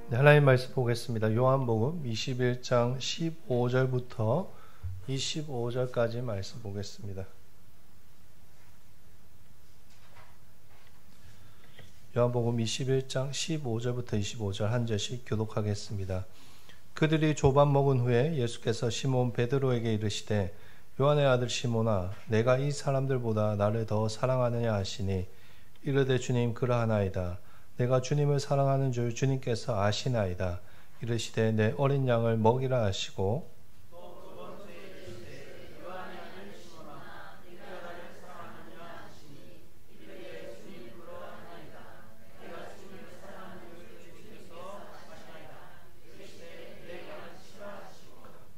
네, 하나님 말씀 보겠습니다. 요한복음 21장 15절부터 25절까지 말씀 보겠습니다. 요한복음 21장 15절부터 25절 한 절씩 교독하겠습니다. 그들이 조밥 먹은 후에 예수께서 시몬 베드로에게 이르시되 요한의 아들 시몬아 내가 이 사람들보다 나를 더 사랑하느냐 하시니 이르되 주님 그러하나이다. 내가 주님을 사랑하는 줄 주님께서 아시나이다. 이르시되 내 어린 양을 먹이라 하시고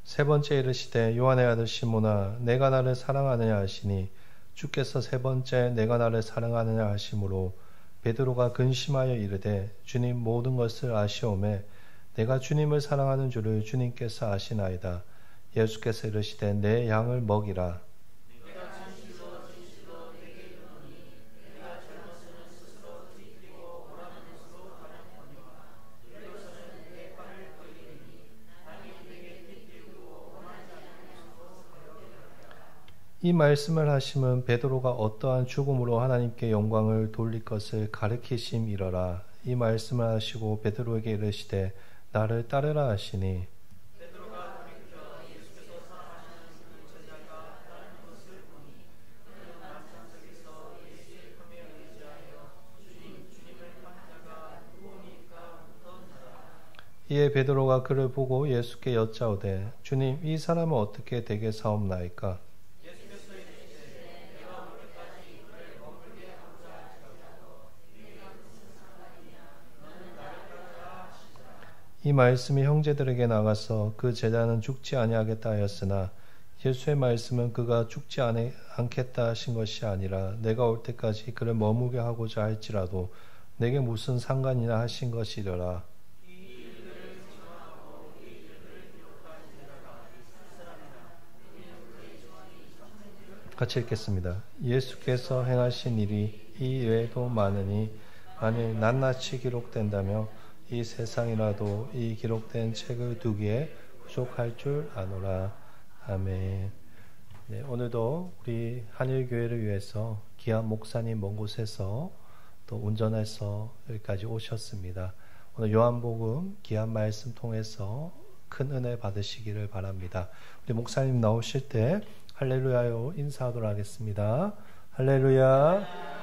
세 번째 이르시되 요한의 아들 시몬아 내가 나를 사랑하느냐 하시니 주께서 세 번째 내가 나를 사랑하느냐 하심으로 베드로가 근심하여 이르되 주님 모든 것을 아시오매 내가 주님을 사랑하는 줄을 주님께서 아시나이다. 예수께서 이르시되 내 양을 먹이라. 이 말씀을 하심은 베드로가 어떠한 죽음으로 하나님께 영광을 돌릴 것을 가르치심이러라. 이 말씀을 하시고 베드로에게 이르시되 나를 따르라 하시니 이에 베드로가 그를 보고 예수께 여짜오되 주님 이 사람은 어떻게 되게 사옵나이까? 이 말씀이 형제들에게 나가서 그 제자는 죽지 아니하겠다 하였으나 예수의 말씀은 그가 죽지 않겠다 하신 것이 아니라 내가 올 때까지 그를 머무게 하고자 할지라도 내게 무슨 상관이나 하신 것이려라. 같이 읽겠습니다. 예수께서 행하신 일이 이 외에도 많으니 만일 낱낱이 기록된다며 이 세상이라도 이 기록된 책을 두기에 부족할 줄 아노라. 아멘. 네, 오늘도 우리 한일교회를 위해서 귀한 목사님 먼 곳에서 또 운전해서 여기까지 오셨습니다. 오늘 요한복음 귀한 말씀 통해서 큰 은혜 받으시기를 바랍니다. 우리 목사님 나오실 때 할렐루야요 인사하도록 하겠습니다. 할렐루야.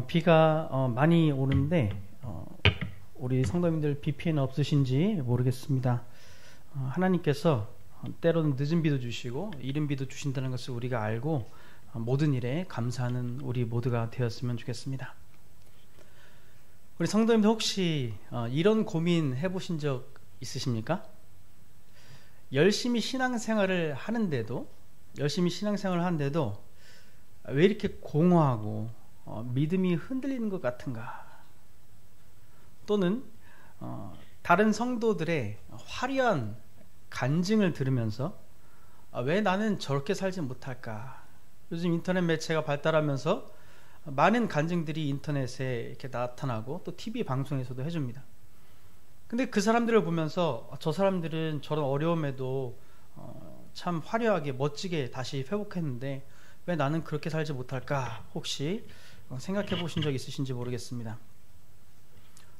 비가 많이 오는데 우리 성도님들 비 피해는 없으신지 모르겠습니다. 하나님께서 때로는 늦은 비도 주시고 이른 비도 주신다는 것을 우리가 알고 모든 일에 감사하는 우리 모두가 되었으면 좋겠습니다. 우리 성도님들 혹시 이런 고민 해보신 적 있으십니까? 열심히 신앙생활을 하는데도 왜 이렇게 공허하고 믿음이 흔들리는 것 같은가? 또는 다른 성도들의 화려한 간증을 들으면서 왜 나는 저렇게 살지 못할까? 요즘 인터넷 매체가 발달하면서 많은 간증들이 인터넷에 이렇게 나타나고 또 TV 방송에서도 해줍니다. 근데 그 사람들을 보면서 저 사람들은 저런 어려움에도 참 화려하게 멋지게 다시 회복했는데 왜 나는 그렇게 살지 못할까? 혹시 생각해 보신 적 있으신지 모르겠습니다.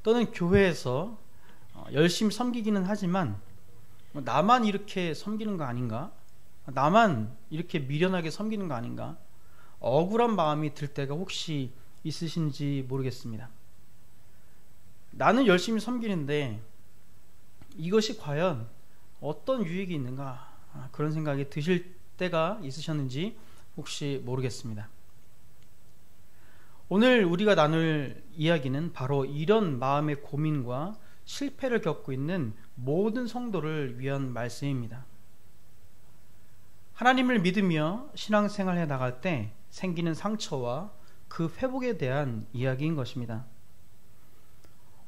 또는 교회에서 열심히 섬기기는 하지만 나만 이렇게 섬기는 거 아닌가? 나만 이렇게 미련하게 섬기는 거 아닌가? 억울한 마음이 들 때가 혹시 있으신지 모르겠습니다. 나는 열심히 섬기는데 이것이 과연 어떤 유익이 있는가? 그런 생각이 드실 때가 있으셨는지 혹시 모르겠습니다. 오늘 우리가 나눌 이야기는 바로 이런 마음의 고민과 실패를 겪고 있는 모든 성도를 위한 말씀입니다. 하나님을 믿으며 신앙생활해 나갈 때 생기는 상처와 그 회복에 대한 이야기인 것입니다.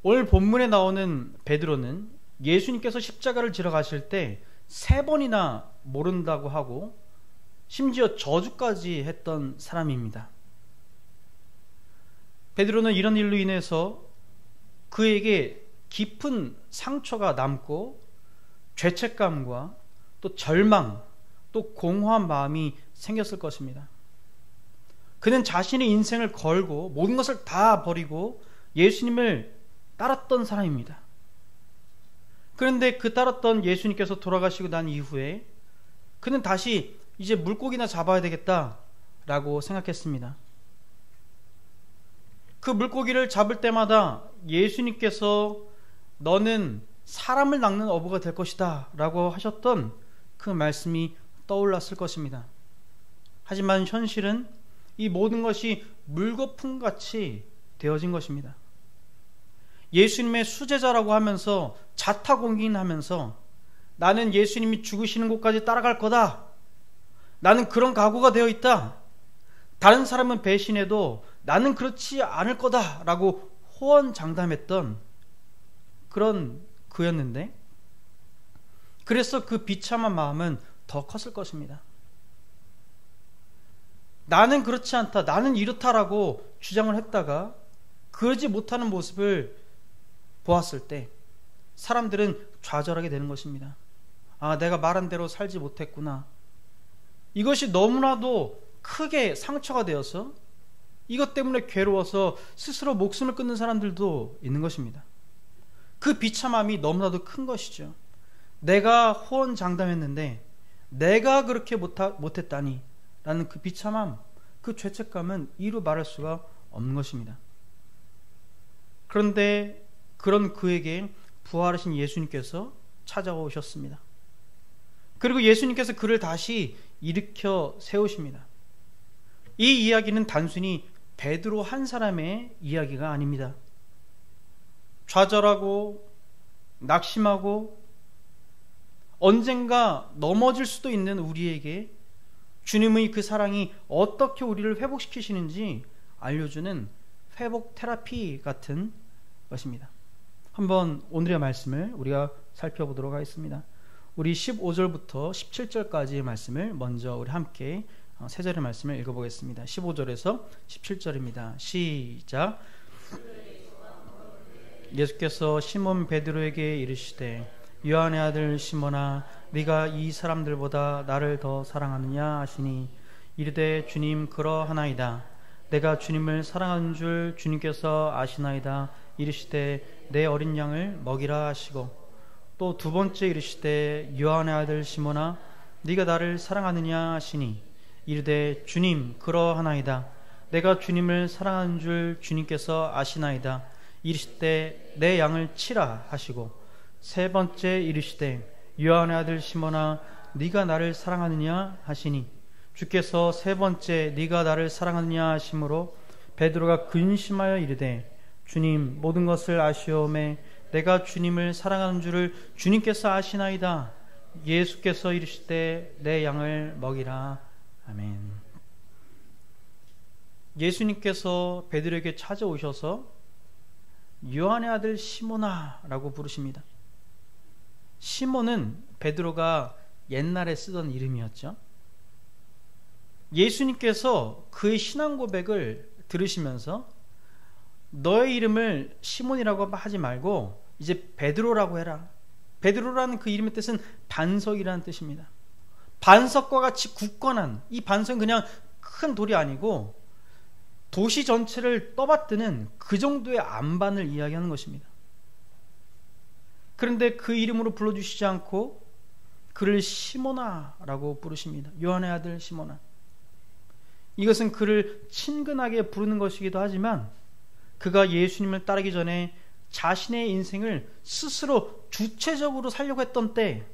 오늘 본문에 나오는 베드로는 예수님께서 십자가를 지러 가실 때 3번이나 모른다고 하고 심지어 저주까지 했던 사람입니다. 베드로는 이런 일로 인해서 그에게 깊은 상처가 남고 죄책감과 또 절망, 또 공허한 마음이 생겼을 것입니다. 그는 자신의 인생을 걸고 모든 것을 다 버리고 예수님을 따랐던 사람입니다. 그런데 그 따랐던 예수님께서 돌아가시고 난 이후에 그는 다시 이제 물고기나 잡아야 되겠다라고 생각했습니다. 그 물고기를 잡을 때마다 예수님께서 너는 사람을 낚는 어부가 될 것이다 라고 하셨던 그 말씀이 떠올랐을 것입니다. 하지만 현실은 이 모든 것이 물거품같이 되어진 것입니다. 예수님의 수제자라고 하면서 자타공인하면서 나는 예수님이 죽으시는 곳까지 따라갈 거다. 나는 그런 각오가 되어 있다. 다른 사람은 배신해도 나는 그렇지 않을 거다 라고 호언장담했던 그런 그였는데, 그래서 그 비참한 마음은 더 컸을 것입니다. 나는 그렇지 않다, 나는 이렇다라고 주장을 했다가 그러지 못하는 모습을 보았을 때 사람들은 좌절하게 되는 것입니다. 아, 내가 말한 대로 살지 못했구나. 이것이 너무나도 크게 상처가 되어서 이것 때문에 괴로워서 스스로 목숨을 끊는 사람들도 있는 것입니다. 그 비참함이 너무나도 큰 것이죠. 내가 호언장담했는데 내가 그렇게 못했다니 라는 그 비참함, 그 죄책감은 이루 말할 수가 없는 것입니다. 그런데 그런 그에게 부활하신 예수님께서 찾아오셨습니다. 그리고 예수님께서 그를 다시 일으켜 세우십니다. 이 이야기는 단순히 베드로 한 사람의 이야기가 아닙니다. 좌절하고 낙심하고 언젠가 넘어질 수도 있는 우리에게 주님의 그 사랑이 어떻게 우리를 회복시키시는지 알려주는 회복 테라피 같은 것입니다. 한번 오늘의 말씀을 우리가 살펴보도록 하겠습니다. 우리 15절부터 17절까지의 말씀을 먼저 우리 함께 세 절의 말씀을 읽어보겠습니다. 15절에서 17절입니다. 시작. 예수께서 시몬 베드로에게 이르시되 요한의 아들 시몬아 네가 이 사람들보다 나를 더 사랑하느냐 하시니 이르되 주님 그러하나이다. 내가 주님을 사랑하는 줄 주님께서 아시나이다. 이르시되 내 어린 양을 먹이라 하시고 또 두 번째 이르시되 요한의 아들 시몬아 네가 나를 사랑하느냐 하시니 이르되 주님 그러하나이다. 내가 주님을 사랑하는 줄 주님께서 아시나이다. 이르시되 내 양을 치라 하시고 세 번째 이르시되 요한의 아들 시몬아 네가 나를 사랑하느냐 하시니 주께서 세 번째 네가 나를 사랑하느냐 하심으로 베드로가 근심하여 이르되 주님 모든 것을 아시오매 내가 주님을 사랑하는 줄을 주님께서 아시나이다. 예수께서 이르시되 내 양을 먹이라. 아멘. 예수님께서 베드로에게 찾아오셔서 요한의 아들 시몬아 라고 부르십니다. 시몬은 베드로가 옛날에 쓰던 이름이었죠. 예수님께서 그의 신앙 고백을 들으시면서 너의 이름을 시몬이라고 하지 말고 이제 베드로라고 해라. 베드로라는 그 이름의 뜻은 반석이라는 뜻입니다. 반석과 같이 굳건한, 이 반석은 그냥 큰 돌이 아니고 도시 전체를 떠받드는 그 정도의 안반을 이야기하는 것입니다. 그런데 그 이름으로 불러주시지 않고 그를 시몬아라고 부르십니다. 요한의 아들 시몬아. 이것은 그를 친근하게 부르는 것이기도 하지만 그가 예수님을 따르기 전에 자신의 인생을 스스로 주체적으로 살려고 했던 때,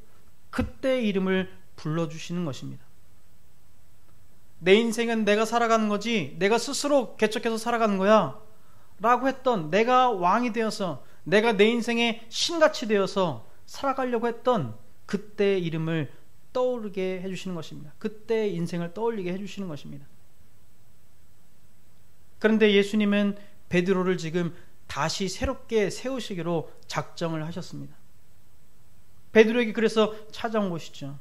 그때의 이름을 불러주시는 것입니다. 내 인생은 내가 살아가는 거지 내가 스스로 개척해서 살아가는 거야 라고 했던, 내가 왕이 되어서 내가 내 인생의 신같이 되어서 살아가려고 했던 그때의 이름을 떠오르게 해주시는 것입니다. 그때의 인생을 떠올리게 해주시는 것입니다. 그런데 예수님은 베드로를 지금 다시 새롭게 세우시기로 작정을 하셨습니다. 베드로에게 그래서 찾아온 것이죠.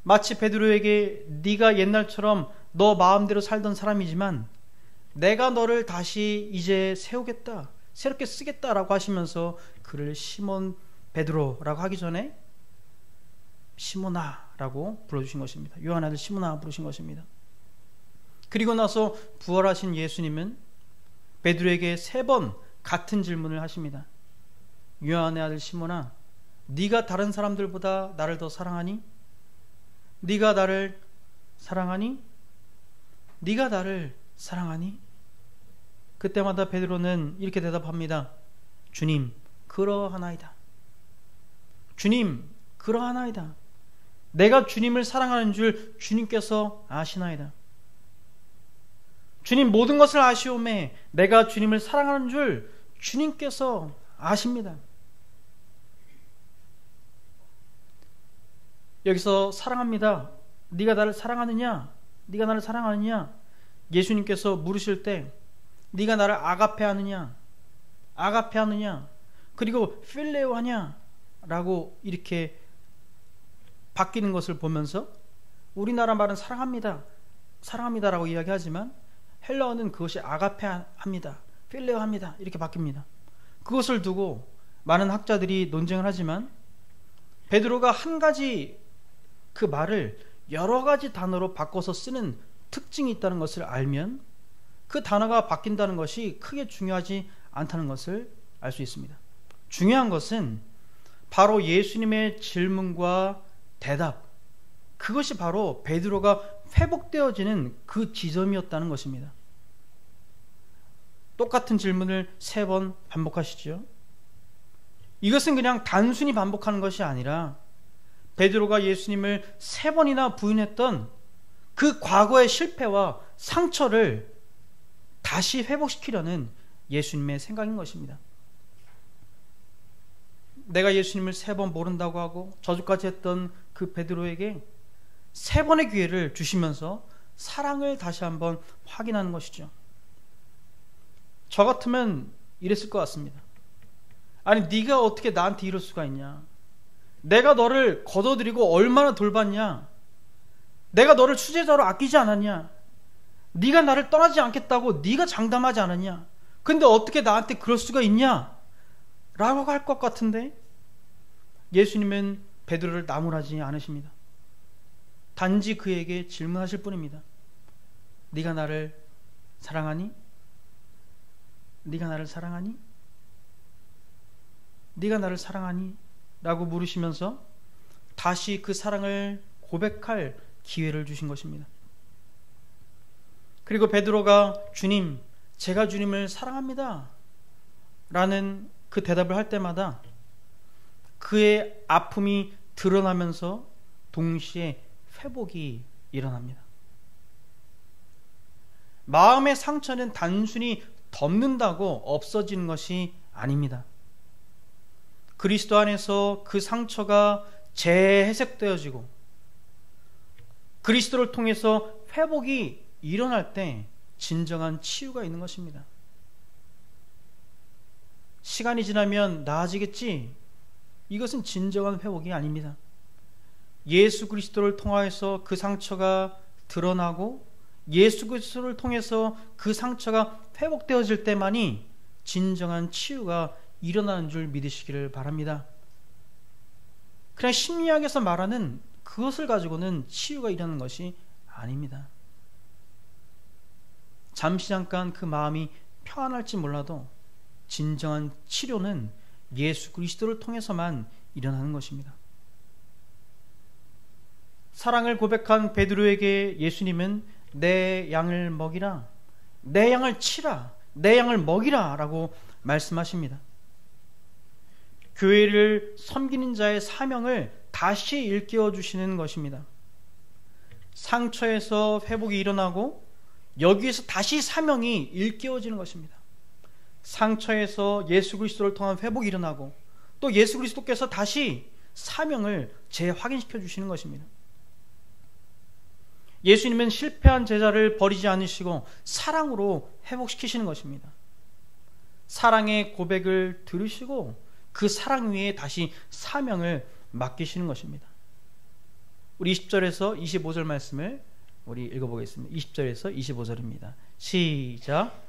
마치 베드로에게 네가 옛날처럼 너 마음대로 살던 사람이지만 내가 너를 다시 이제 세우겠다, 새롭게 쓰겠다라고 하시면서 그를 시몬 베드로라고 하기 전에 시몬아라고 불러주신 것입니다. 요한 아들 시몬아 부르신 것입니다. 그리고 나서 부활하신 예수님은 베드로에게 3번 같은 질문을 하십니다. 요한의 아들 시몬아, 네가 다른 사람들보다 나를 더 사랑하니? 네가 나를 사랑하니? 네가 나를 사랑하니? 그때마다 베드로는 이렇게 대답합니다. 주님, 그러하나이다. 주님, 그러하나이다. 내가 주님을 사랑하는 줄 주님께서 아시나이다. 주님, 모든 것을 아시오매 내가 주님을 사랑하는 줄 주님께서 아십니다. 여기서 사랑합니다, 네가 나를 사랑하느냐, 네가 나를 사랑하느냐, 예수님께서 물으실 때 네가 나를 아가페하느냐, 아가페하느냐, 그리고 필레오하냐 라고 이렇게 바뀌는 것을 보면서 우리나라 말은 사랑합니다, 사랑합니다라고 이야기하지만 헬라어는 그것이 아가페합니다, 필레오합니다 이렇게 바뀝니다. 그것을 두고 많은 학자들이 논쟁을 하지만 베드로가 한 가지 그 말을 여러 가지 단어로 바꿔서 쓰는 특징이 있다는 것을 알면 그 단어가 바뀐다는 것이 크게 중요하지 않다는 것을 알 수 있습니다. 중요한 것은 바로 예수님의 질문과 대답, 그것이 바로 베드로가 회복되어지는 그 지점이었다는 것입니다. 똑같은 질문을 3번 반복하시죠. 이것은 그냥 단순히 반복하는 것이 아니라 베드로가 예수님을 3번이나 부인했던 그 과거의 실패와 상처를 다시 회복시키려는 예수님의 생각인 것입니다. 내가 예수님을 3번 모른다고 하고 저주까지 했던 그 베드로에게 3번의 기회를 주시면서 사랑을 다시 한번 확인하는 것이죠. 저 같으면 이랬을 것 같습니다. 아니, 네가 어떻게 나한테 이럴 수가 있냐? 내가 너를 거둬들이고 얼마나 돌봤냐? 내가 너를 수제자로 아끼지 않았냐? 네가 나를 떠나지 않겠다고 네가 장담하지 않았냐? 근데 어떻게 나한테 그럴 수가 있냐? 라고 할 것 같은데 예수님은 베드로를 나무라지 않으십니다. 단지 그에게 질문하실 뿐입니다. 네가 나를 사랑하니? 네가 나를 사랑하니? 네가 나를 사랑하니? 라고 물으시면서 다시 그 사랑을 고백할 기회를 주신 것입니다. 그리고 베드로가 주님, 제가 주님을 사랑합니다 라는 그 대답을 할 때마다 그의 아픔이 드러나면서 동시에 회복이 일어납니다. 마음의 상처는 단순히 덮는다고 없어지는 것이 아닙니다. 그리스도 안에서 그 상처가 재해석되어지고 그리스도를 통해서 회복이 일어날 때 진정한 치유가 있는 것입니다. 시간이 지나면 나아지겠지? 이것은 진정한 회복이 아닙니다. 예수 그리스도를 통하여서 그 상처가 드러나고 예수 그리스도를 통해서 그 상처가 회복되어질 때만이 진정한 치유가 일어나는 줄 믿으시기를 바랍니다. 그냥 심리학에서 말하는 그것을 가지고는 치유가 일어나는 것이 아닙니다. 잠시 잠깐 그 마음이 평안할지 몰라도 진정한 치료는 예수 그리스도를 통해서만 일어나는 것입니다. 사랑을 고백한 베드로에게 예수님은 내 양을 먹이라, 내 양을 치라, 내 양을 먹이라 라고 말씀하십니다. 교회를 섬기는 자의 사명을 다시 일깨워 주시는 것입니다. 상처에서 회복이 일어나고 여기에서 다시 사명이 일깨워지는 것입니다. 상처에서 예수 그리스도를 통한 회복이 일어나고 또 예수 그리스도께서 다시 사명을 재확인시켜 주시는 것입니다. 예수님은 실패한 제자를 버리지 않으시고 사랑으로 회복시키시는 것입니다. 사랑의 고백을 들으시고 그 사랑 위에 다시 사명을 맡기시는 것입니다. 우리 20절에서 25절 말씀을 우리 읽어보겠습니다. 20절에서 25절입니다. 시작.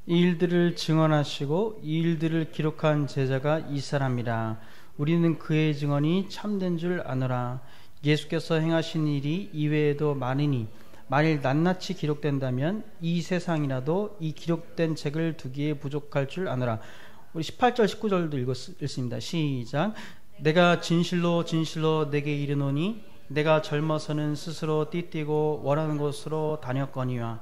이 일들을 증언하시고 이 일들을 기록한 제자가 이 사람이라. 우리는 그의 증언이 참된 줄 아노라. 예수께서 행하신 일이 이외에도 많으니 만일 낱낱이 기록된다면 이 세상이라도 이 기록된 책을 두기에 부족할 줄 아노라. 우리 18절 19절도 읽습니다. 시작. 내가 진실로 진실로 내게 이르노니 내가 젊어서는 스스로 띠띠고 원하는 곳으로 다녔거니와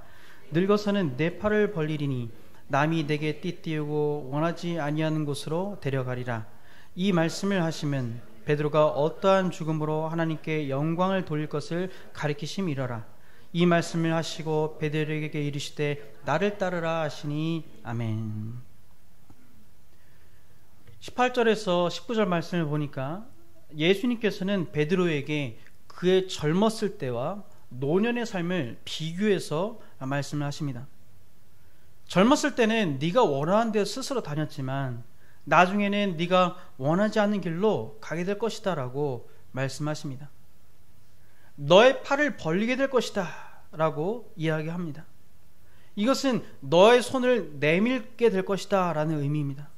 늙어서는 내 팔을 벌리리니 남이 내게 띠띠우고 원하지 아니하는 곳으로 데려가리라. 이 말씀을 하시면 베드로가 어떠한 죽음으로 하나님께 영광을 돌릴 것을 가리키심이러라. 이 말씀을 하시고 베드로에게 이르시되 나를 따르라 하시니 아멘. 18절에서 19절 말씀을 보니까 예수님께서는 베드로에게 그의 젊었을 때와 노년의 삶을 비교해서 말씀을 하십니다. 젊었을 때는 네가 원하는 데 스스로 다녔지만 나중에는 네가 원하지 않는 길로 가게 될 것이다 라고 말씀하십니다. 너의 팔을 벌리게 될 것이다 라고 이야기합니다. 이것은 너의 손을 내밀게 될 것이다 라는 의미입니다.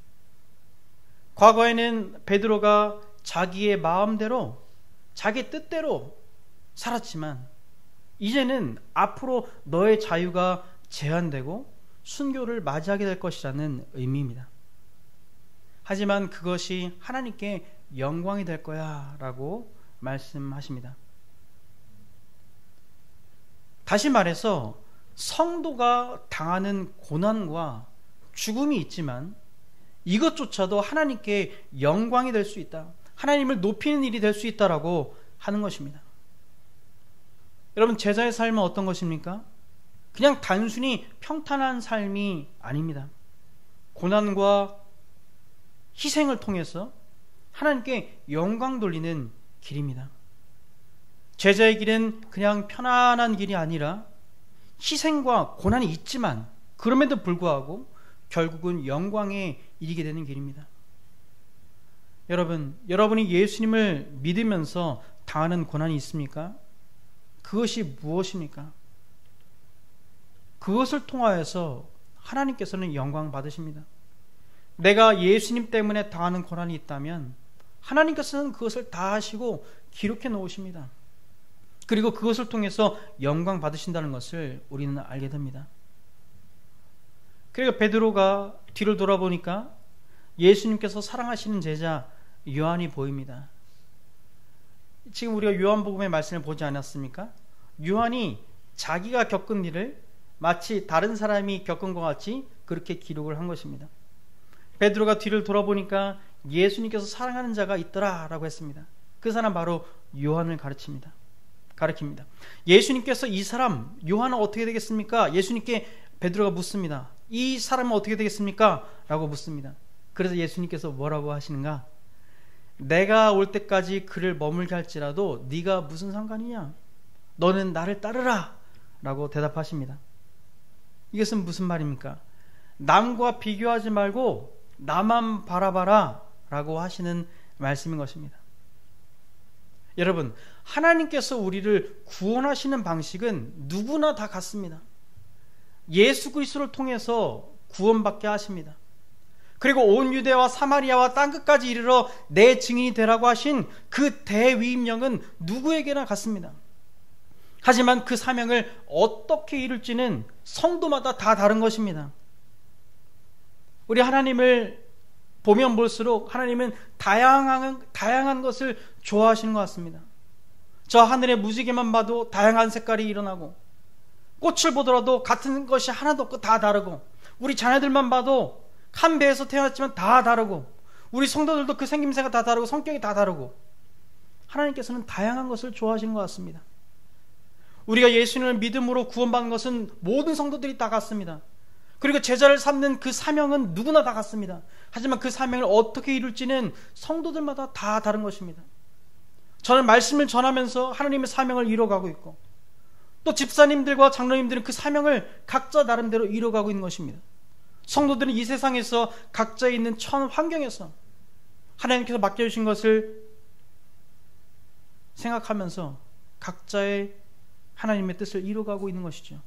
과거에는 베드로가 자기의 마음대로 자기 뜻대로 살았지만 이제는 앞으로 너의 자유가 제한되고 순교를 맞이하게 될 것이라는 의미입니다. 하지만 그것이 하나님께 영광이 될 거야 라고 말씀하십니다. 다시 말해서 성도가 당하는 고난과 죽음이 있지만 이것조차도 하나님께 영광이 될 수 있다. 하나님을 높이는 일이 될 수 있다라고 하는 것입니다. 여러분, 제자의 삶은 어떤 것입니까? 그냥 단순히 평탄한 삶이 아닙니다. 고난과 희생을 통해서 하나님께 영광 돌리는 길입니다. 제자의 길은 그냥 편안한 길이 아니라 희생과 고난이 있지만 그럼에도 불구하고 결국은 영광에 이르게 되는 길입니다. 여러분이 예수님을 믿으면서 당하는 고난이 있습니까? 그것이 무엇입니까? 그것을 통하여서 하나님께서는 영광 받으십니다. 내가 예수님 때문에 당하는 고난이 있다면 하나님께서는 그것을 다 하시고 기록해 놓으십니다. 그리고 그것을 통해서 영광 받으신다는 것을 우리는 알게 됩니다. 그리고 베드로가 뒤를 돌아보니까 예수님께서 사랑하시는 제자 요한이 보입니다. 지금 우리가 요한복음의 말씀을 보지 않았습니까? 요한이 자기가 겪은 일을 마치 다른 사람이 겪은 것 같이 그렇게 기록을 한 것입니다. 베드로가 뒤를 돌아보니까 예수님께서 사랑하는 자가 있더라 라고 했습니다. 그 사람 바로 요한을 가리킵니다. 예수님께서 이 사람 요한은 어떻게 되겠습니까? 예수님께 베드로가 묻습니다. 이 사람은 어떻게 되겠습니까? 라고 묻습니다. 그래서 예수님께서 뭐라고 하시는가? 내가 올 때까지 그를 머물게 할지라도 네가 무슨 상관이냐? 너는 나를 따르라 라고 대답하십니다. 이것은 무슨 말입니까? 남과 비교하지 말고 나만 바라봐라 라고 하시는 말씀인 것입니다. 여러분, 하나님께서 우리를 구원하시는 방식은 누구나 다 같습니다. 예수 그리스도를 통해서 구원받게 하십니다. 그리고 온 유대와 사마리아와 땅끝까지 이르러 내 증인이 되라고 하신 그 대위임령은 누구에게나 같습니다. 하지만 그 사명을 어떻게 이룰지는 성도마다 다 다른 것입니다. 우리 하나님을 보면 볼수록 하나님은 다양한 것을 좋아하시는 것 같습니다. 저 하늘의 무지개만 봐도 다양한 색깔이 일어나고, 꽃을 보더라도 같은 것이 하나도 없고 다 다르고, 우리 자녀들만 봐도 한 배에서 태어났지만 다 다르고, 우리 성도들도 그 생김새가 다 다르고 성격이 다 다르고, 하나님께서는 다양한 것을 좋아하시는 것 같습니다. 우리가 예수님을 믿음으로 구원받는 것은 모든 성도들이 다 같습니다. 그리고 제자를 삼는 그 사명은 누구나 다 같습니다. 하지만 그 사명을 어떻게 이룰지는 성도들마다 다 다른 것입니다. 저는 말씀을 전하면서 하나님의 사명을 이뤄가고 있고, 또 집사님들과 장로님들은 그 사명을 각자 나름대로 이뤄가고 있는 것입니다. 성도들은 이 세상에서 각자 있는 처한 환경에서 하나님께서 맡겨주신 것을 생각하면서 각자의 하나님의 뜻을 이루어가고 있는 것이죠.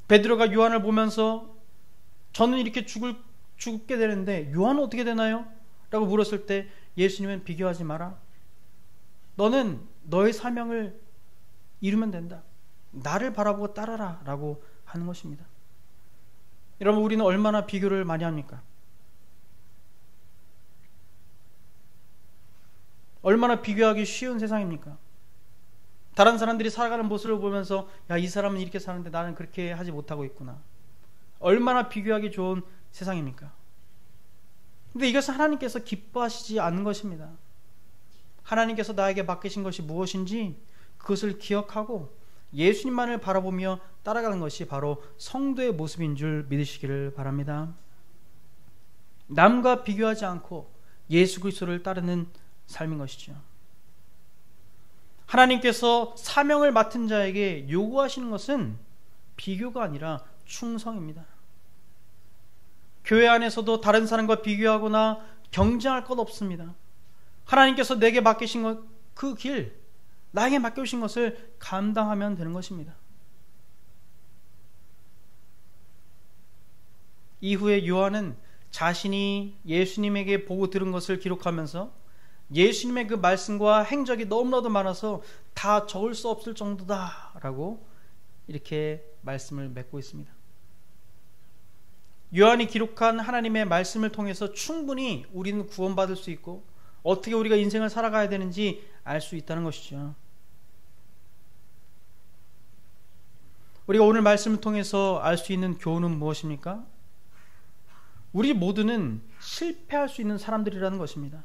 베드로가 요한을 보면서 저는 이렇게 죽게 되는데 요한은 어떻게 되나요? 라고 물었을 때 예수님은 비교하지 마라. 너는 너의 사명을 이루면 된다. 나를 바라보고 따라라 라고 하는 것입니다. 여러분, 우리는 얼마나 비교를 많이 합니까? 얼마나 비교하기 쉬운 세상입니까? 다른 사람들이 살아가는 모습을 보면서 야, 이 사람은 이렇게 사는데 나는 그렇게 하지 못하고 있구나. 얼마나 비교하기 좋은 세상입니까? 근데 이것은 하나님께서 기뻐하시지 않는 것입니다. 하나님께서 나에게 맡기신 것이 무엇인지 그것을 기억하고 예수님만을 바라보며 따라가는 것이 바로 성도의 모습인 줄 믿으시기를 바랍니다. 남과 비교하지 않고 예수 그리스도를 따르는 삶인 것이죠. 하나님께서 사명을 맡은 자에게 요구하시는 것은 비교가 아니라 충성입니다. 교회 안에서도 다른 사람과 비교하거나 경쟁할 것 없습니다. 하나님께서 내게 맡기신 것, 그 길, 나에게 맡겨주신 것을 감당하면 되는 것입니다. 이후에 요한은 자신이 예수님에게 보고 들은 것을 기록하면서 예수님의 그 말씀과 행적이 너무나도 많아서 다 적을 수 없을 정도다 라고 이렇게 말씀을 맺고 있습니다. 요한이 기록한 하나님의 말씀을 통해서 충분히 우리는 구원받을 수 있고 어떻게 우리가 인생을 살아가야 되는지 알 수 있다는 것이죠. 우리가 오늘 말씀을 통해서 알 수 있는 교훈은 무엇입니까? 우리 모두는 실패할 수 있는 사람들이라는 것입니다.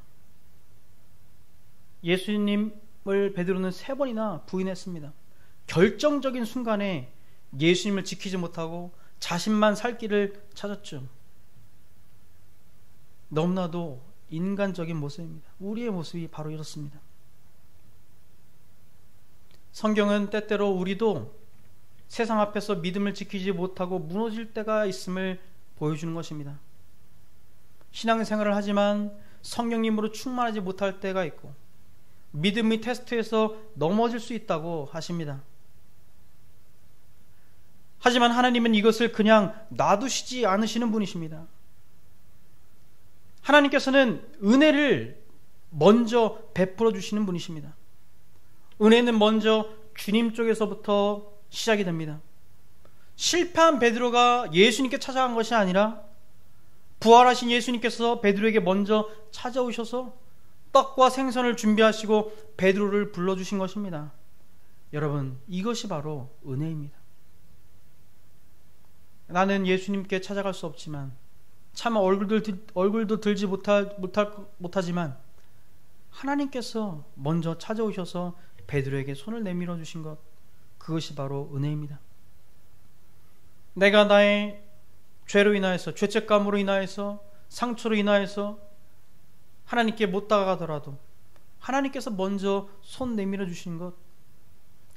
예수님을 베드로는 3번이나 부인했습니다. 결정적인 순간에 예수님을 지키지 못하고 자신만 살 길을 찾았죠. 너무나도 인간적인 모습입니다. 우리의 모습이 바로 이렇습니다. 성경은 때때로 우리도 세상 앞에서 믿음을 지키지 못하고 무너질 때가 있음을 보여주는 것입니다. 신앙생활을 하지만 성령님으로 충만하지 못할 때가 있고 믿음의 테스트에서 넘어질 수 있다고 하십니다. 하지만 하나님은 이것을 그냥 놔두시지 않으시는 분이십니다. 하나님께서는 은혜를 먼저 베풀어 주시는 분이십니다. 은혜는 먼저 주님 쪽에서부터 시작이 됩니다. 실패한 베드로가 예수님께 찾아간 것이 아니라 부활하신 예수님께서 베드로에게 먼저 찾아오셔서 떡과 생선을 준비하시고 베드로를 불러주신 것입니다. 여러분, 이것이 바로 은혜입니다. 나는 예수님께 찾아갈 수 없지만 차마 얼굴도 들지 못하지만 하나님께서 먼저 찾아오셔서 베드로에게 손을 내밀어 주신 것, 그것이 바로 은혜입니다. 내가 나의 죄로 인하여서, 죄책감으로 인하여서, 상처로 인하여서 하나님께 못 다가가더라도 하나님께서 먼저 손 내밀어 주신 것,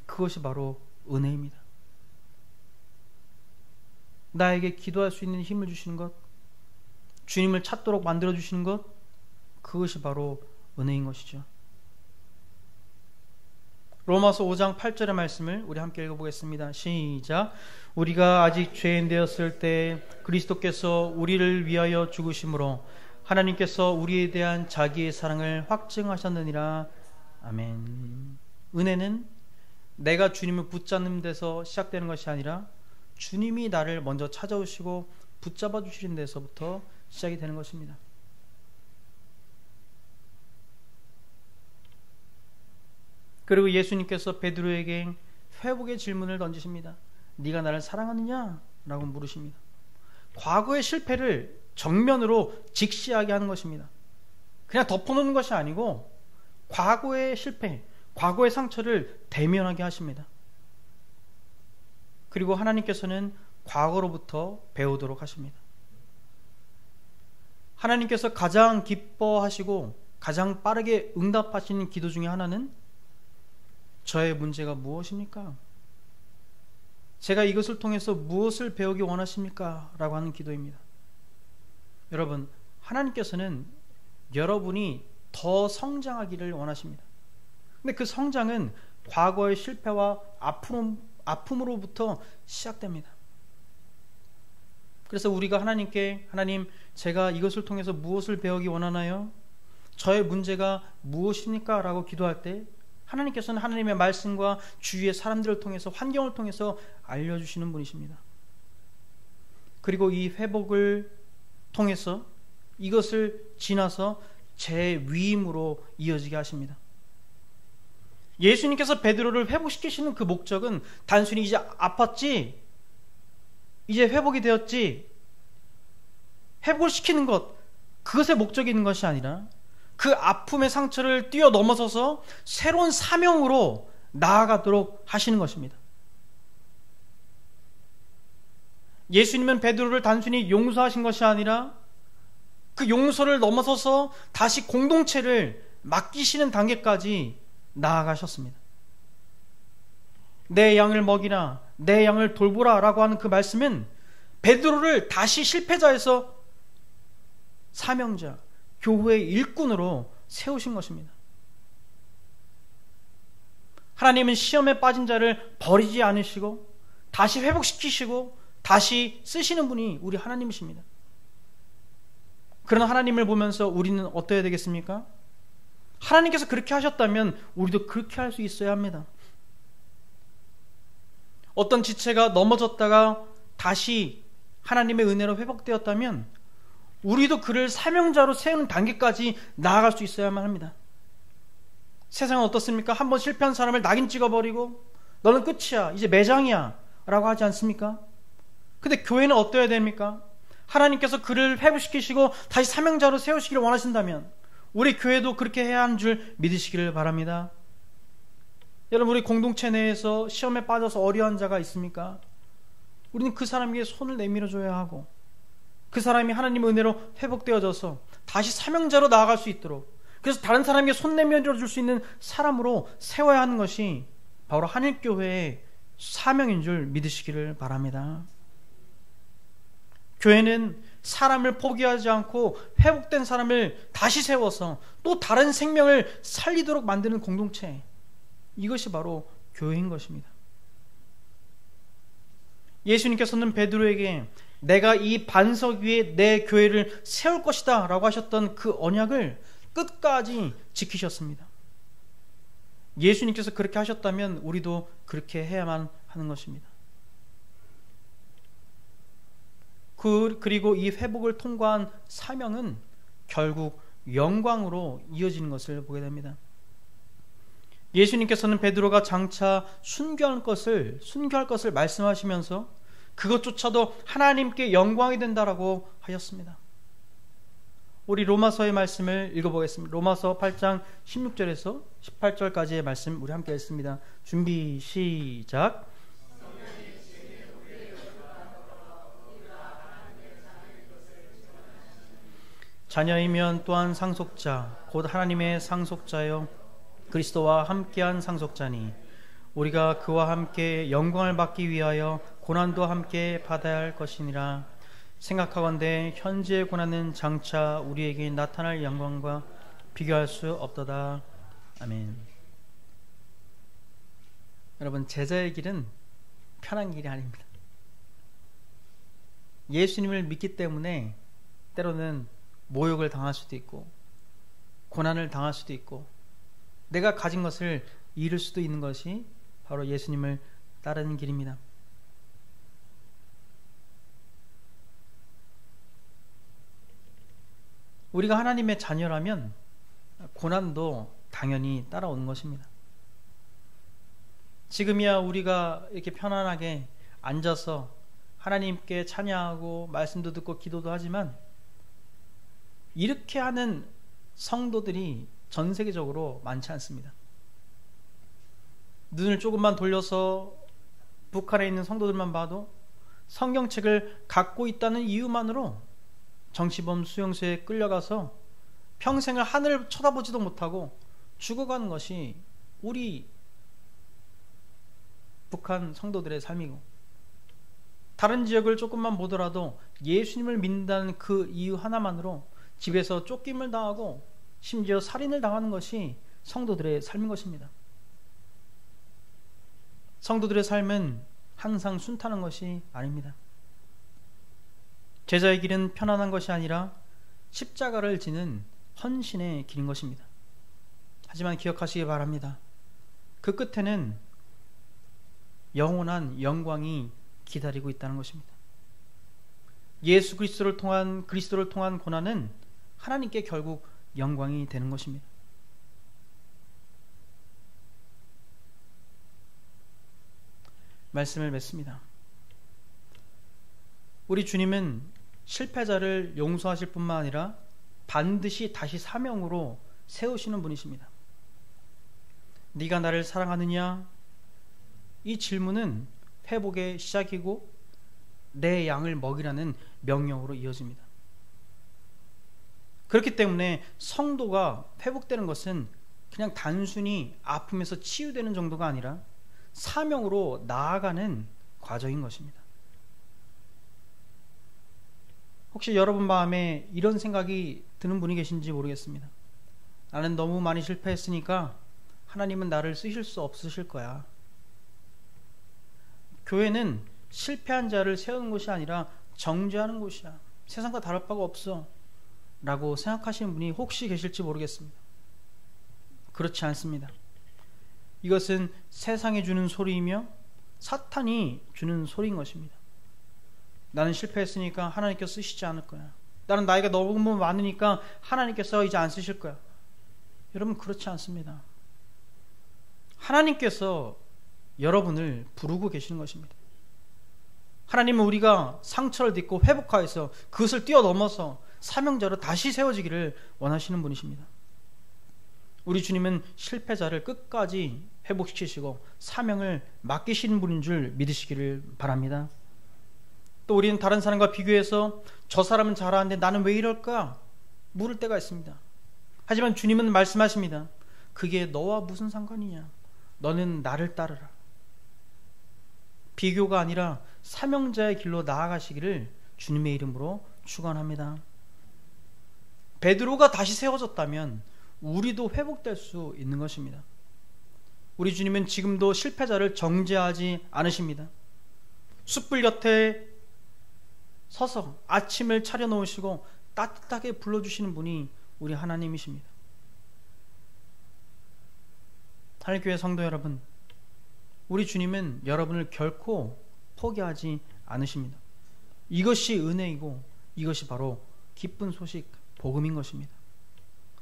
그것이 바로 은혜입니다. 나에게 기도할 수 있는 힘을 주시는 것, 주님을 찾도록 만들어 주시는 것, 그것이 바로 은혜인 것이죠. 로마서 5장 8절의 말씀을 우리 함께 읽어보겠습니다. 시작. 우리가 아직 죄인 되었을 때 그리스도께서 우리를 위하여 죽으심으로 하나님께서 우리에 대한 자기의 사랑을 확증하셨느니라. 아멘. 은혜는 내가 주님을 붙잡는 데서 시작되는 것이 아니라 주님이 나를 먼저 찾아오시고 붙잡아 주시는 데서부터 시작이 되는 것입니다. 그리고 예수님께서 베드로에게 회복의 질문을 던지십니다. 네가 나를 사랑하느냐? 라고 물으십니다. 과거의 실패를 정면으로 직시하게 하는 것입니다. 그냥 덮어놓는 것이 아니고 과거의 실패, 과거의 상처를 대면하게 하십니다. 그리고 하나님께서는 과거로부터 배우도록 하십니다. 하나님께서 가장 기뻐하시고 가장 빠르게 응답하시는 기도 중에 하나는 저의 문제가 무엇입니까? 제가 이것을 통해서 무엇을 배우기 원하십니까? 라고 하는 기도입니다. 여러분, 하나님께서는 여러분이 더 성장하기를 원하십니다. 근데 그 성장은 과거의 실패와 아픔으로부터 시작됩니다. 그래서 우리가 하나님께 하나님, 제가 이것을 통해서 무엇을 배우기 원하나요? 저의 문제가 무엇입니까? 라고 기도할 때 하나님께서는 하나님의 말씀과 주위의 사람들을 통해서, 환경을 통해서 알려주시는 분이십니다. 그리고 이 회복을 통해서 이것을 지나서 제 위임으로 이어지게 하십니다. 예수님께서 베드로를 회복시키시는 그 목적은 단순히 이제 아팠지, 이제 회복이 되었지, 회복을 시키는 것, 그것에 목적이 있는 것이 아니라 그 아픔의 상처를 뛰어넘어서서 새로운 사명으로 나아가도록 하시는 것입니다. 예수님은 베드로를 단순히 용서하신 것이 아니라 그 용서를 넘어서서 다시 공동체를 맡기시는 단계까지 나아가셨습니다. 내 양을 먹이라, 내 양을 돌보라 라고 하는 그 말씀은 베드로를 다시 실패자에서 사명자, 교회의 일꾼으로 세우신 것입니다. 하나님은 시험에 빠진 자를 버리지 않으시고 다시 회복시키시고 다시 쓰시는 분이 우리 하나님이십니다. 그런 하나님을 보면서 우리는 어떠해야 되겠습니까? 하나님께서 그렇게 하셨다면 우리도 그렇게 할 수 있어야 합니다. 어떤 지체가 넘어졌다가 다시 하나님의 은혜로 회복되었다면 우리도 그를 사명자로 세우는 단계까지 나아갈 수 있어야만 합니다. 세상은 어떻습니까? 한번 실패한 사람을 낙인 찍어버리고 너는 끝이야, 이제 매장이야 라고 하지 않습니까? 근데 교회는 어떠해야 됩니까? 하나님께서 그를 회복시키시고 다시 사명자로 세우시기를 원하신다면 우리 교회도 그렇게 해야 하는 줄 믿으시기를 바랍니다. 여러분, 우리 공동체 내에서 시험에 빠져서 어려운 자가 있습니까? 우리는 그 사람에게 손을 내밀어줘야 하고 그 사람이 하나님의 은혜로 회복되어져서 다시 사명자로 나아갈 수 있도록, 그래서 다른 사람에게 손 내밀어 줄 수 있는 사람으로 세워야 하는 것이 바로 한일교회의 사명인 줄 믿으시기를 바랍니다. 교회는 사람을 포기하지 않고 회복된 사람을 다시 세워서 또 다른 생명을 살리도록 만드는 공동체, 이것이 바로 교회인 것입니다. 예수님께서는 베드로에게 내가 이 반석 위에 내 교회를 세울 것이다 라고 하셨던 그 언약을 끝까지 지키셨습니다. 예수님께서 그렇게 하셨다면 우리도 그렇게 해야만 하는 것입니다. 그리고 이 회복을 통과한 사명은 결국 영광으로 이어지는 것을 보게 됩니다. 예수님께서는 베드로가 장차 순교할 것을 말씀하시면서 그것조차도 하나님께 영광이 된다라고 하셨습니다. 우리 로마서의 말씀을 읽어보겠습니다. 로마서 8장 16절에서 18절까지의 말씀 우리 함께 읽습니다. 준비 시작. 자녀이면 또한 상속자 곧 하나님의 상속자여 그리스도와 함께한 상속자니 우리가 그와 함께 영광을 받기 위하여 고난도 함께 받아야 할 것이니라. 생각하건대 현재의 고난은 장차 우리에게 나타날 영광과 비교할 수 없도다. 아멘. 여러분, 제자의 길은 편한 길이 아닙니다. 예수님을 믿기 때문에 때로는 모욕을 당할 수도 있고 고난을 당할 수도 있고 내가 가진 것을 잃을 수도 있는 것이 바로 예수님을 따르는 길입니다. 우리가 하나님의 자녀라면 고난도 당연히 따라오는 것입니다. 지금이야 우리가 이렇게 편안하게 앉아서 하나님께 찬양하고 말씀도 듣고 기도도 하지만 이렇게 하는 성도들이 전 세계적으로 많지 않습니다. 눈을 조금만 돌려서 북한에 있는 성도들만 봐도 성경책을 갖고 있다는 이유만으로 정치범 수용소에 끌려가서 평생을 하늘을 쳐다보지도 못하고 죽어가는 것이 우리 북한 성도들의 삶이고, 다른 지역을 조금만 보더라도 예수님을 믿는다는 그 이유 하나만으로 집에서 쫓김을 당하고 심지어 살인을 당하는 것이 성도들의 삶인 것입니다. 성도들의 삶은 항상 순탄한 것이 아닙니다. 제자의 길은 편안한 것이 아니라 십자가를 지는 헌신의 길인 것입니다. 하지만 기억하시기 바랍니다. 그 끝에는 영원한 영광이 기다리고 있다는 것입니다. 예수 그리스도를 통한 고난은 하나님께 결국 영광이 되는 것입니다. 말씀을 맺습니다. 우리 주님은 실패자를 용서하실 뿐만 아니라 반드시 다시 사명으로 세우시는 분이십니다. 네가 나를 사랑하느냐? 이 질문은 회복의 시작이고 내 양을 먹이라는 명령으로 이어집니다. 그렇기 때문에 성도가 회복되는 것은 그냥 단순히 아픔에서 치유되는 정도가 아니라 사명으로 나아가는 과정인 것입니다. 혹시 여러분 마음에 이런 생각이 드는 분이 계신지 모르겠습니다. 나는 너무 많이 실패했으니까 하나님은 나를 쓰실 수 없으실 거야. 교회는 실패한 자를 세우는 곳이 아니라 정죄하는 곳이야. 세상과 다를 바가 없어 라고 생각하시는 분이 혹시 계실지 모르겠습니다. 그렇지 않습니다. 이것은 세상이 주는 소리이며 사탄이 주는 소리인 것입니다. 나는 실패했으니까 하나님께서 쓰시지 않을 거야. 나는 나이가 너무 많으니까 하나님께서 이제 안 쓰실 거야. 여러분, 그렇지 않습니다. 하나님께서 여러분을 부르고 계시는 것입니다. 하나님은 우리가 상처를 딛고 회복하여서 그것을 뛰어넘어서 사명자로 다시 세워지기를 원하시는 분이십니다. 우리 주님은 실패자를 끝까지 회복시키시고 사명을 맡기시는 분인 줄 믿으시기를 바랍니다. 또 우리는 다른 사람과 비교해서 저 사람은 잘하는데 나는 왜 이럴까? 물을 때가 있습니다. 하지만 주님은 말씀하십니다. 그게 너와 무슨 상관이냐? 너는 나를 따르라. 비교가 아니라 사명자의 길로 나아가시기를 주님의 이름으로 축원합니다. 베드로가 다시 세워졌다면 우리도 회복될 수 있는 것입니다. 우리 주님은 지금도 실패자를 정죄하지 않으십니다. 숯불 곁에 서서 아침을 차려놓으시고 따뜻하게 불러주시는 분이 우리 하나님이십니다. 하늘교회 성도 여러분, 우리 주님은 여러분을 결코 포기하지 않으십니다. 이것이 은혜이고 이것이 바로 기쁜 소식, 복음인 것입니다.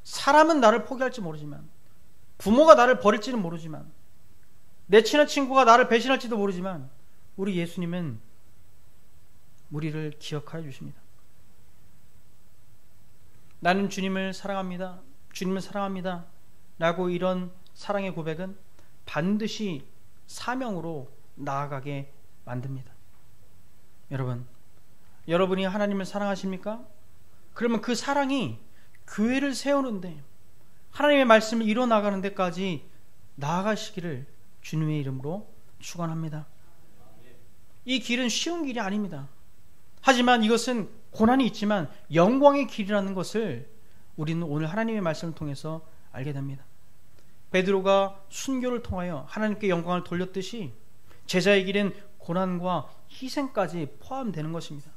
사람은 나를 포기할지 모르지만, 부모가 나를 버릴지는 모르지만, 내 친한 친구가 나를 배신할지도 모르지만 우리 예수님은 우리를 기억하여 주십니다. 나는 주님을 사랑합니다. 주님을 사랑합니다. 라고 이런 사랑의 고백은 반드시 사명으로 나아가게 만듭니다. 여러분, 여러분이 하나님을 사랑하십니까? 그러면 그 사랑이 교회를 세우는데, 하나님의 말씀을 이뤄나가는 데까지 나아가시기를 주님의 이름으로 축원합니다. 이 길은 쉬운 길이 아닙니다. 하지만 이것은 고난이 있지만 영광의 길이라는 것을 우리는 오늘 하나님의 말씀을 통해서 알게 됩니다. 베드로가 순교를 통하여 하나님께 영광을 돌렸듯이 제자의 길은 고난과 희생까지 포함되는 것입니다.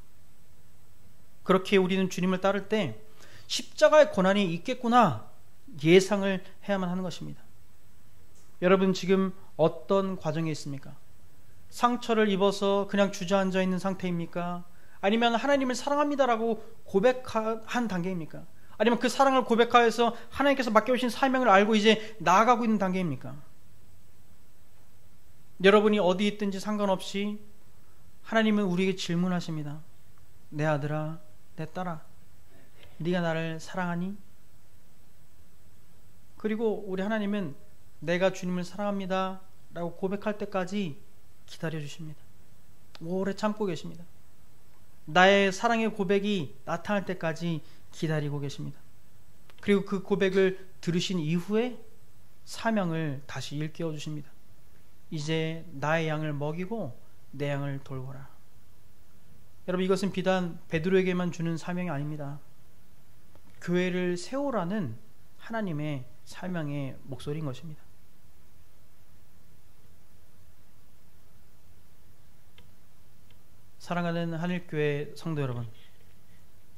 그렇게 우리는 주님을 따를 때 십자가의 고난이 있겠구나 예상을 해야만 하는 것입니다. 여러분, 지금 어떤 과정에 있습니까? 상처를 입어서 그냥 주저앉아 있는 상태입니까? 아니면 하나님을 사랑합니다라고 고백한 단계입니까? 아니면 그 사랑을 고백하여서 하나님께서 맡겨주신 사명을 알고 이제 나아가고 있는 단계입니까? 여러분이 어디 있든지 상관없이 하나님은 우리에게 질문하십니다. 내 아들아, 내 딸아, 네가 나를 사랑하니? 그리고 우리 하나님은 내가 주님을 사랑합니다 라고 고백할 때까지 기다려주십니다. 오래 참고 계십니다. 나의 사랑의 고백이 나타날 때까지 기다리고 계십니다. 그리고 그 고백을 들으신 이후에 사명을 다시 일깨워 주십니다. 이제 나의 양을 먹이고 내 양을 돌보라. 여러분, 이것은 비단 베드로에게만 주는 사명이 아닙니다. 교회를 세우라는 하나님의 사명의 목소리인 것입니다. 사랑하는 하늘교회 성도 여러분,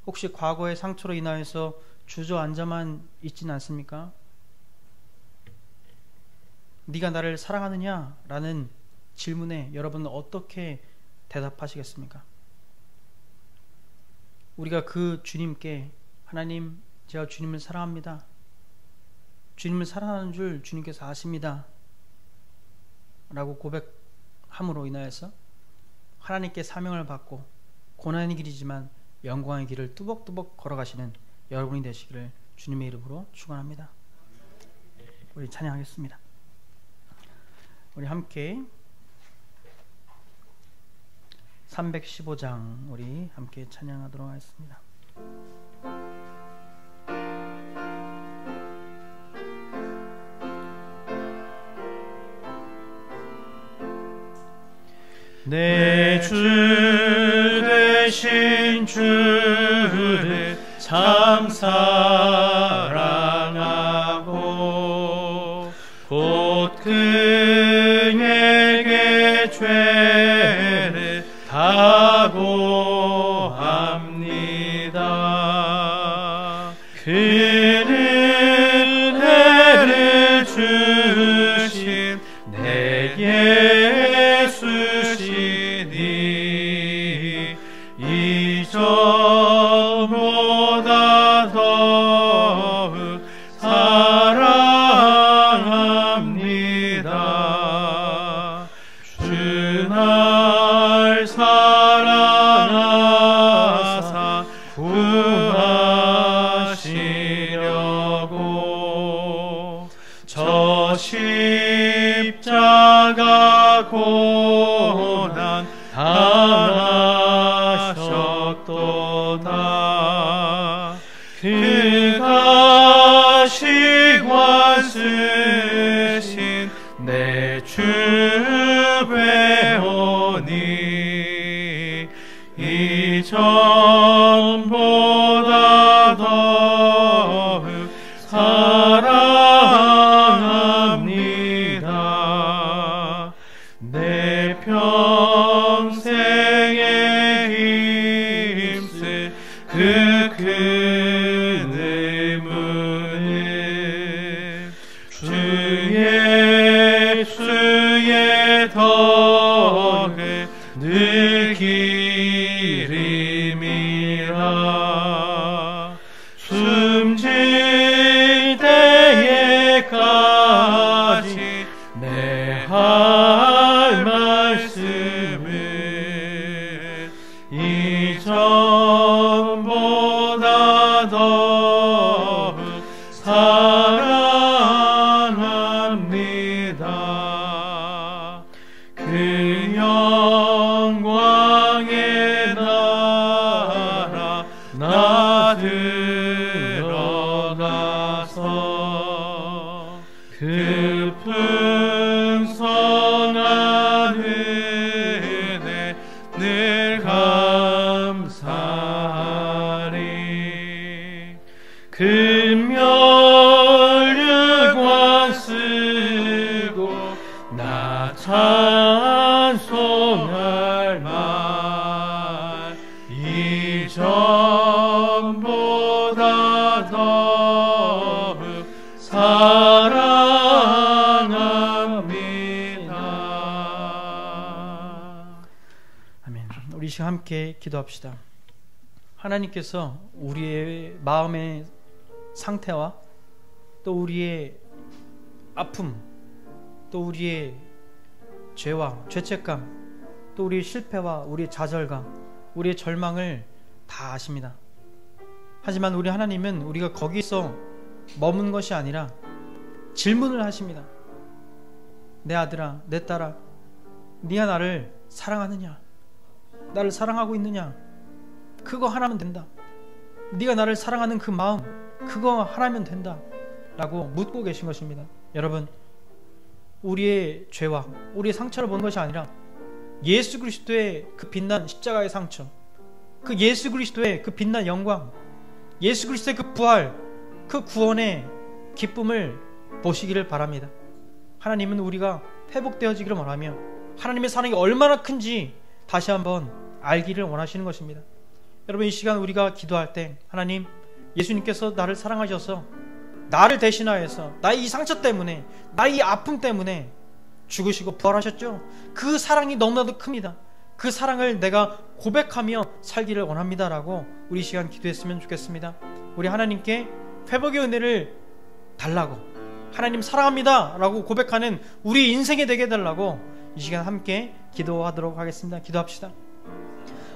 혹시 과거의 상처로 인하여서 주저앉아만 있지는 않습니까? 네가 나를 사랑하느냐? 라는 질문에 여러분은 어떻게 대답하시겠습니까? 우리가 그 주님께 하나님, 제가 주님을 사랑합니다. 주님을 사랑하는 줄 주님께서 아십니다. 라고 고백함으로 인하여서 하나님께 사명을 받고 고난의 길이지만 영광의 길을 뚜벅뚜벅 걸어가시는 여러분이 되시기를 주님의 이름으로 축원합니다. 우리 찬양하겠습니다. 우리 함께 315장 우리 함께 찬양하도록 하겠습니다. 내 주 되신 주를 참 사랑하고 곧 그에게 죄를 다고 합니다. 그는 은혜를 주신 내 예수시니 이전보다 더욱 사랑합니다. 주 날 사랑하사 구하시려고 저 십자가 고난 당하셨도다. 그가 시관 쓰신 내 주 배우니 이전보다 더욱 사랑합니다. 내 평생에 힘쓸 그 큰 의무는 주 예수의 덕을 늘 기림이라. 숨질 때에까지 내 할 말씀은 이전보다 더욱 사랑합니다. 그 영광의 나라 나 들어가서 그 풍성한 은혜 늘 감사하리. 금멸류관 쓰고 나 찬송할 말 이전보다 더욱 사랑합니다. 아멘. 우리 시간 함께 기도합시다. 하나님께서 우리의 마음에 상태와 또 우리의 아픔, 또 우리의 죄와 죄책감, 또 우리의 실패와 우리의 좌절감, 우리의 절망을 다 아십니다. 하지만 우리 하나님은 우리가 거기서 머문 것이 아니라 질문을 하십니다. 내 아들아, 내 딸아, 네가 나를 사랑하느냐? 나를 사랑하고 있느냐? 그거 하나면 된다. 네가 나를 사랑하는 그 마음, 그거 하나면 된다 라고 묻고 계신 것입니다. 여러분, 우리의 죄와 우리의 상처를 보는 것이 아니라 예수 그리스도의 그 빛난 십자가의 상처, 그 예수 그리스도의 그 빛난 영광, 예수 그리스도의 그 부활, 그 구원의 기쁨을 보시기를 바랍니다. 하나님은 우리가 회복되어지기를 원하며 하나님의 사랑이 얼마나 큰지 다시 한번 알기를 원하시는 것입니다. 여러분, 이 시간 우리가 기도할 때 하나님, 예수님께서 나를 사랑하셔서 나를 대신하여서 나의 이 상처 때문에, 나의 이 아픔 때문에 죽으시고 부활하셨죠. 그 사랑이 너무나도 큽니다. 그 사랑을 내가 고백하며 살기를 원합니다 라고 우리 이 시간 기도했으면 좋겠습니다. 우리 하나님께 회복의 은혜를 달라고, 하나님 사랑합니다 라고 고백하는 우리 인생이 되게 해달라고 이 시간 함께 기도하도록 하겠습니다. 기도합시다.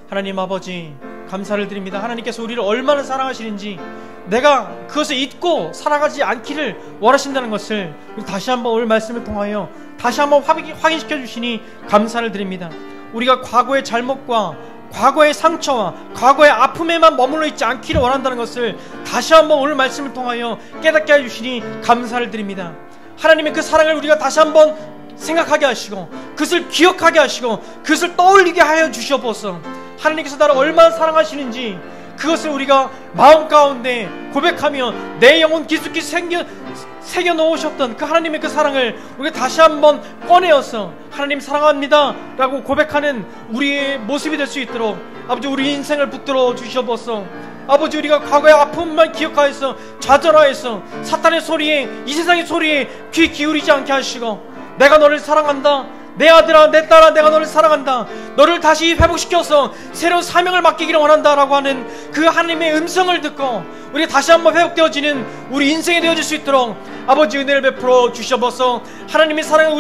하나님 아버지, 감사를 드립니다. 하나님께서 우리를 얼마나 사랑하시는지 내가 그것을 잊고 살아가지 않기를 원하신다는 것을 다시 한번 오늘 말씀을 통하여 다시 한번 확인시켜 주시니 감사를 드립니다. 우리가 과거의 잘못과 과거의 상처와 과거의 아픔에만 머물러 있지 않기를 원한다는 것을 다시 한번 오늘 말씀을 통하여 깨닫게 해주시니 감사를 드립니다. 하나님의 그 사랑을 우리가 다시 한번 생각하게 하시고 그것을 기억하게 하시고 그것을 떠올리게 하여 주시옵소서. 하나님께서 나를 얼마나 사랑하시는지 그것을 우리가 마음 가운데 고백하며 내 영혼 깊숙이 새겨 놓으셨던 그 하나님의 그 사랑을 우리가 다시 한번 꺼내어서 하나님 사랑합니다 라고 고백하는 우리의 모습이 될 수 있도록 아버지 우리 인생을 붙들어 주시옵소서. 아버지, 우리가 과거의 아픔만 기억하여서 좌절하여서 사탄의 소리에, 이 세상의 소리에 귀 기울이지 않게 하시고 내가 너를 사랑한다, 내 아들아, 내 딸아, 내가 너를 사랑한다, 너를 다시 회복시켜서 새로운 사명을 맡기기를 원한다 라고 하는 그 하나님의 음성을 듣고 우리가 다시 한번 회복되어지는 우리 인생이 되어질 수 있도록 아버지 은혜를 베풀어 주셔서 하나님의 사랑은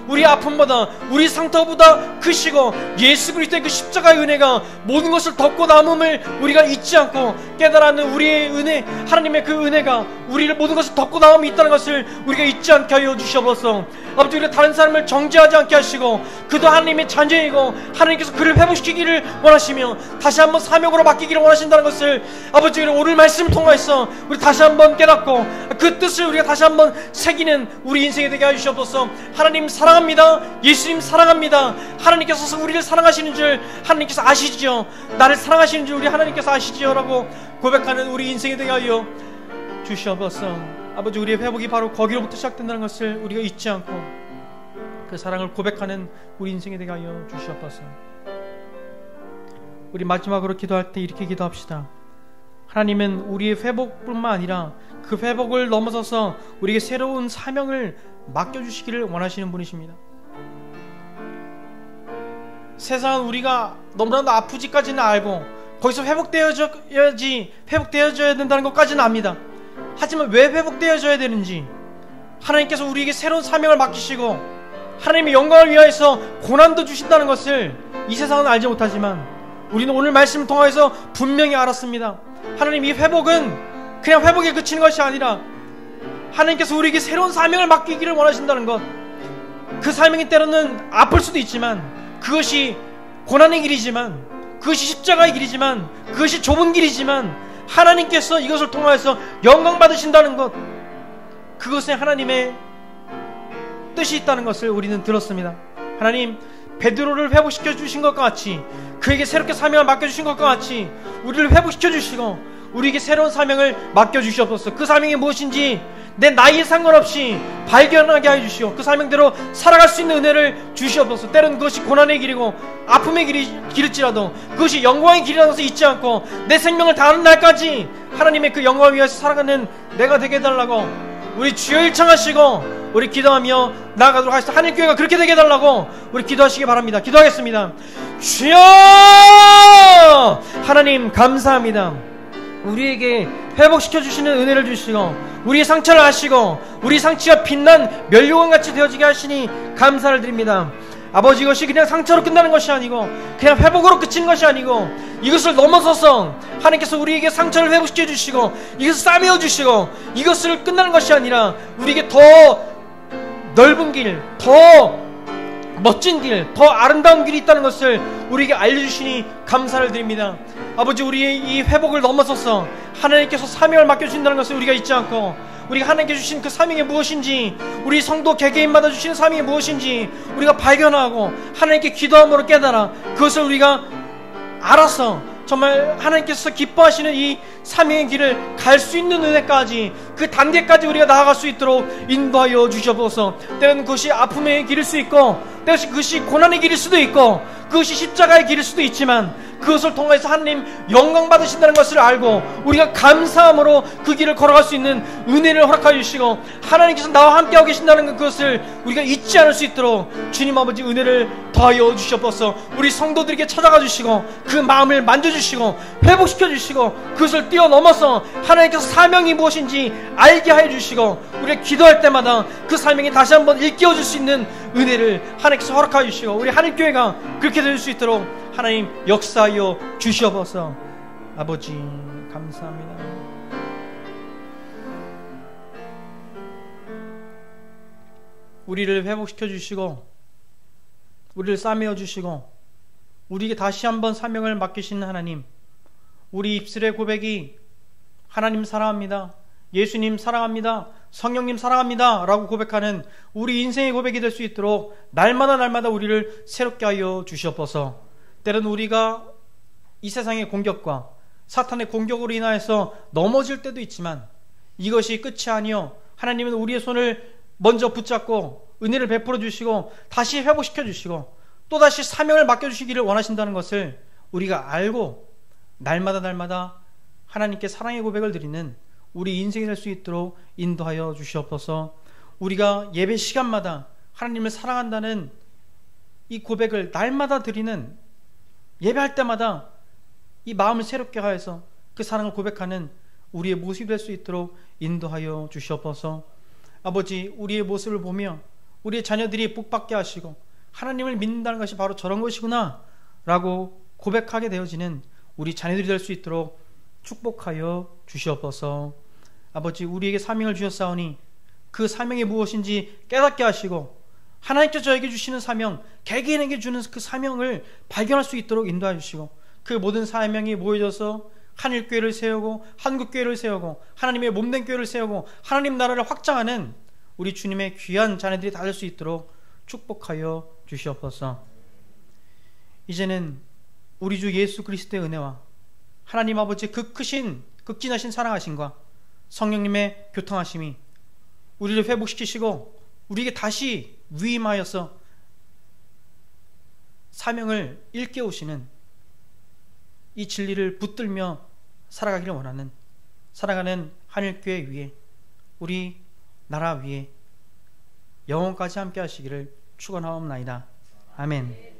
우리 아픔보다, 우리 상처보다 크시고 예수 그리스도의 그 십자가의 은혜가 모든 것을 덮고 남음을 우리가 잊지 않고 깨달아는 우리의 은혜, 하나님의 그 은혜가 우리를 모든 것을 덮고 남음이 있다는 것을 우리가 잊지 않게 하여 주셔서 아버지, 우리가 다른 사람을 정죄하지 않게 하시고 그도 하나님의 자녀이고 하나님께서 그를 회복시키기를 원하시며 다시 한번 사명으로 맡기기를 원하신다는 것을 아버지, 오늘 말씀을 통해서 우리 다시 한번 깨닫고 그 뜻을 우리가 다시 한번 새기는 우리 인생이 되게 해주시옵소서. 하나님 사랑합니다. 예수님 사랑합니다. 하나님께서 우리를 사랑하시는 줄 하나님께서 아시지요. 나를 사랑하시는 줄 우리 하나님께서 아시지요 라고 고백하는 우리 인생이 되게 하여 주시옵소서. 아버지, 우리의 회복이 바로 거기로부터 시작된다는 것을 우리가 잊지 않고 그 사랑을 고백하는 우리 인생이 되게 하여 주시옵소서. 우리 마지막으로 기도할 때 이렇게 기도합시다. 하나님은 우리의 회복뿐만 아니라 그 회복을 넘어서서 우리에게 새로운 사명을 맡겨주시기를 원하시는 분이십니다. 세상은 우리가 너무나도 아프지까지는 알고 거기서 회복되어져야 된다는 것까지는 압니다. 하지만 왜 회복되어져야 되는지, 하나님께서 우리에게 새로운 사명을 맡기시고 하나님의 영광을 위하여서 고난도 주신다는 것을 이 세상은 알지 못하지만 우리는 오늘 말씀을 통해서 분명히 알았습니다. 하나님, 이 회복은 그냥 회복에 그치는 것이 아니라 하나님께서 우리에게 새로운 사명을 맡기기를 원하신다는 것, 그 사명이 때로는 아플 수도 있지만 그것이 고난의 길이지만 그것이 십자가의 길이지만 그것이 좁은 길이지만 하나님께서 이것을 통하여서 영광 받으신다는 것, 그것에 하나님의 뜻이 있다는 것을 우리는 들었습니다. 하나님, 베드로를 회복시켜 주신 것과 같이 그에게 새롭게 사명을 맡겨주신 것과 같이 우리를 회복시켜 주시고 우리에게 새로운 사명을 맡겨주시옵소서. 그 사명이 무엇인지 내 나이에 상관없이 발견하게 해주시오. 그 사명대로 살아갈 수 있는 은혜를 주시옵소서. 때로는 그것이 고난의 길이고 아픔의 길일지라도 그것이 영광의 길이라는 것을 잊지 않고 내 생명을 다하는 날까지 하나님의 그 영광을 위해서 살아가는 내가 되게 해달라고 우리 주여 일창하시고 우리 기도하며 나아가도록 하시다. 하늘교회가 그렇게 되게 해달라고 우리 기도하시기 바랍니다. 기도하겠습니다. 주여! 하나님 감사합니다. 우리에게 회복시켜 주시는 은혜를 주시고 우리의 상처를 아시고 우리 상처가 빛난 면류관같이 되어지게 하시니 감사를 드립니다. 아버지, 이것이 그냥 상처로 끝나는 것이 아니고 그냥 회복으로 그치는 것이 아니고 이것을 넘어서서 하나님께서 우리에게 상처를 회복시켜 주시고 이것을 싸매어 주시고 이것을 끝나는 것이 아니라 우리에게 더 넓은 길, 더 멋진 길, 더 아름다운 길이 있다는 것을 우리에게 알려주시니 감사를 드립니다. 아버지, 우리의 이 회복을 넘어서서 하나님께서 사명을 맡겨주신다는 것을 우리가 잊지 않고 우리가 하나님께 주신 그 사명이 무엇인지, 우리 성도 개개인마다 주시는 사명이 무엇인지 우리가 발견하고 하나님께 기도함으로 깨달아 그것을 우리가 알아서 정말 하나님께서 기뻐하시는 이 사명의 길을 갈 수 있는 은혜까지, 그 단계까지 우리가 나아갈 수 있도록 인도하여 주셔서, 때로는 그것이 아픔의 길일 수 있고 때로는 그것이 고난의 길일 수도 있고 그것이 십자가의 길일 수도 있지만 그것을 통해서 하나님 영광 받으신다는 것을 알고 우리가 감사함으로 그 길을 걸어갈 수 있는 은혜를 허락하여 주시고 하나님께서 나와 함께하고 계신다는 그것을 우리가 잊지 않을 수 있도록 주님 아버지 은혜를 더하여 주시옵소서. 우리 성도들에게 찾아가 주시고 그 마음을 만져주시고 회복시켜 주시고 그것을 뛰어넘어서 하나님께서 사명이 무엇인지 알게 하여 주시고 우리가 기도할 때마다 그 사명이 다시 한번 일깨워줄 수 있는 은혜를 하나님께서 허락하여 주시고 우리 하나님교회가 그렇게 될 수 있도록 하나님 역사하여 주시옵소서. 아버지 감사합니다. 우리를 회복시켜 주시고 우리를 싸매어 주시고 우리에게 다시 한번 사명을 맡기시는 하나님, 우리 입술의 고백이 하나님 사랑합니다, 예수님 사랑합니다, 성령님 사랑합니다 라고 고백하는 우리 인생의 고백이 될 수 있도록 날마다 우리를 새롭게 하여 주시옵소서. 때로는 우리가 이 세상의 공격과 사탄의 공격으로 인하여서 넘어질 때도 있지만 이것이 끝이 아니요 하나님은 우리의 손을 먼저 붙잡고 은혜를 베풀어 주시고 다시 회복시켜 주시고 또다시 사명을 맡겨주시기를 원하신다는 것을 우리가 알고 날마다 하나님께 사랑의 고백을 드리는 우리 인생이 될 수 있도록 인도하여 주시옵소서. 우리가 예배 시간마다 하나님을 사랑한다는 이 고백을 날마다 드리는, 예배할 때마다 이 마음을 새롭게 하여서 그 사랑을 고백하는 우리의 모습이 될 수 있도록 인도하여 주시옵소서. 아버지, 우리의 모습을 보며 우리의 자녀들이 복받게 하시고 하나님을 믿는다는 것이 바로 저런 것이구나 라고 고백하게 되어지는 우리 자녀들이 될 수 있도록 축복하여 주시옵소서. 아버지, 우리에게 사명을 주셨사오니 그 사명이 무엇인지 깨닫게 하시고 하나님께서 저에게 주시는 사명, 개개인에게 주는 그 사명을 발견할 수 있도록 인도해 주시고 그 모든 사명이 모여져서 한일교회를 세우고 한국교회를 세우고 하나님의 몸된 교회를 세우고 하나님 나라를 확장하는 우리 주님의 귀한 자녀들이 다 될 수 있도록 축복하여 주시옵소서. 이제는 우리 주 예수 그리스도의 은혜와 하나님 아버지 그 크신 극진하신 사랑하심과 성령님의 교통하심이 우리를 회복시키시고 우리에게 다시 위임하여서 사명을 일깨우시는 이 진리를 붙들며 살아가기를 원하는 살아가는 한일교회 위에, 우리 나라 위에 영원까지 함께 하시기를 축원하옵나이다. 아멘.